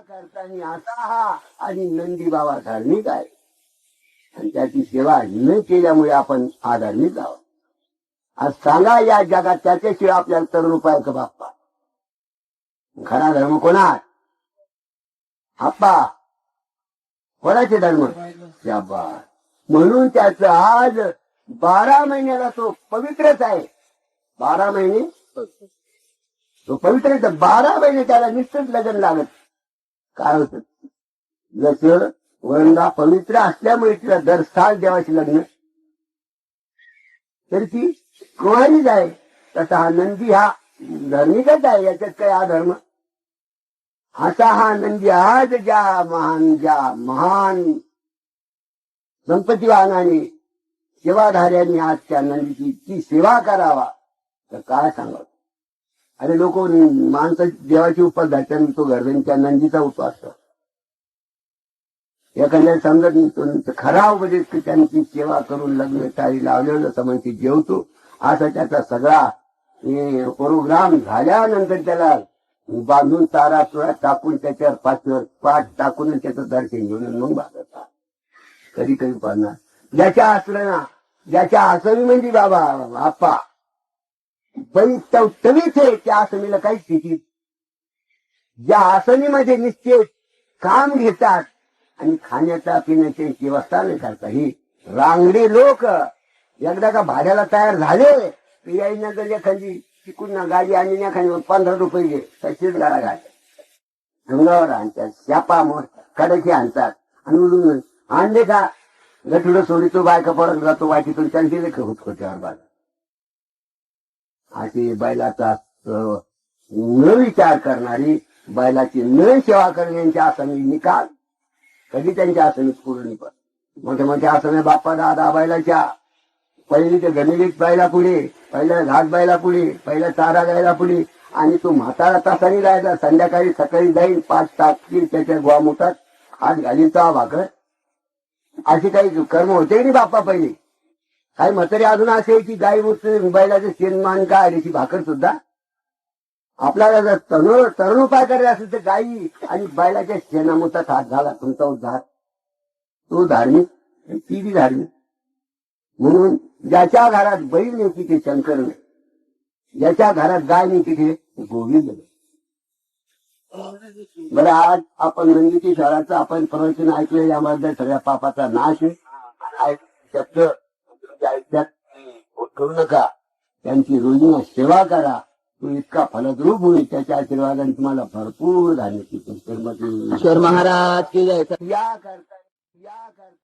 करताना असा हा आणि नंदी बाबा धार्मिक आहे आणि त्याची सेवा न केल्यामुळे आपण आधार्मिक आहोत. आज सांगा या जगात त्याच्याशिवाय आपल्याला तरुण उपाय का बाप्पा? खरा धर्म कोणा? आप्पा कोणाचे धर्म? शाबास. म्हणून त्याचं आज 12 महिन्याला तो पवित्रच आहे. 12 महिने तो पवित्र. 12 महिने त्याला निश्चित लग्न लागत. काय होत? जसं वंदा पवित्र असल्यामुळे तिला दर साल देवाची लग्न, तर ती कुवारीच आहे. तसा हा नंदी हा धार्मिकच आहे, याच्यात काय अधर्म? असा हा नंदी आज ज्या महान संपत्तीवानाने सेवाधाऱ्यांनी आज त्या नंदीची इतकी सेवा करावा तर काय सांगावं. अरे लोक माणसं देवाची उपास धरतात, तो गर्दनीच्या नंदीचा उपवास असतो. एखाद्या समजत नाही तो खरा उपदेश की त्यांची सेवा करून लग्न टाळी लावलेलं समजती जेवतो असा त्याचा सगळा प्रोग्राम झाल्यानंतर त्याला बांधून तारा तुळा टाकून त्याच्यावर पाठीवर पाठ टाकून त्याचं दर्शन घेऊन मग बागतात. कधी कधी पाहणार ज्याच्या आसना ज्याच्या आसनी म्हणजे बाबा आप्पा बाई टवीच आहे, त्या आसनीला काहीच स्थिती. ज्या आसनीमध्ये निश्चित काम घेतात आणि खाण्याचा पिण्याची व्यवस्था नाही करता. ही रांगडे लोक एकदा का भाड्याला तयार झाले पियाईना जर एखादी तिकून ना गाडी आणि ना खाली 15 रुपये घे तशीच गाडा घालतात, अंगावर आणतात, शापा मोर कडाची आणतात आणि उडून आणले का गठुडं सोडीतो बायका पडत जातो वाटीतून त्यांची होत खोट्यावर बाजू. अशी बैलाचा न विचार करणारी बैलाची न सेवा करण्याची आसनी निकाल कधी त्यांच्या आसनीत पूर्ण पण. मोठे मोठे आसने बाप्पा दादा बैलाच्या पहिली ते गणित बैला पुढे, पहिल्या घाट बैला पुढे, पहिल्या चारा गायला पुढे आणि तो म्हातारा तासाने जायचा. संध्याकाळी सकाळी जाईल 5 टाकतील त्याच्या गोवामुठात हात घालीन तवा भाकर. अशी काही कर्म होते की नाही बाप्पा पहिले? काही म्हातारे अजून असे की गाई बैलाचे शेणमान का आल्याची भाकर सुद्धा. आपल्याला जर तरुण उपाय करायचा असेल तर गाई आणि बैलाच्या शेणामुठात हात घाला तुमचा उद्धार. तो धार्मिक, ती बी धार्मिक. म्हणून ज्याच्या घरात बैल नाही तिथे शंकर नाही, ज्याच्या घरात गाय नाही तिथे गोविंद नाही. बरं आज आपण नंदीची शाळाचं आपण प्रवचन ऐकलं, यामध्ये सगळ्या पापाचा नाश आहे. शब्द करू नका, त्यांची रोजीना सेवा करा, तो इतका फलद्रूप होईल. त्याच्या आशीर्वादाने तुम्हाला भरपूर धान्य. महाराज की जय. या करता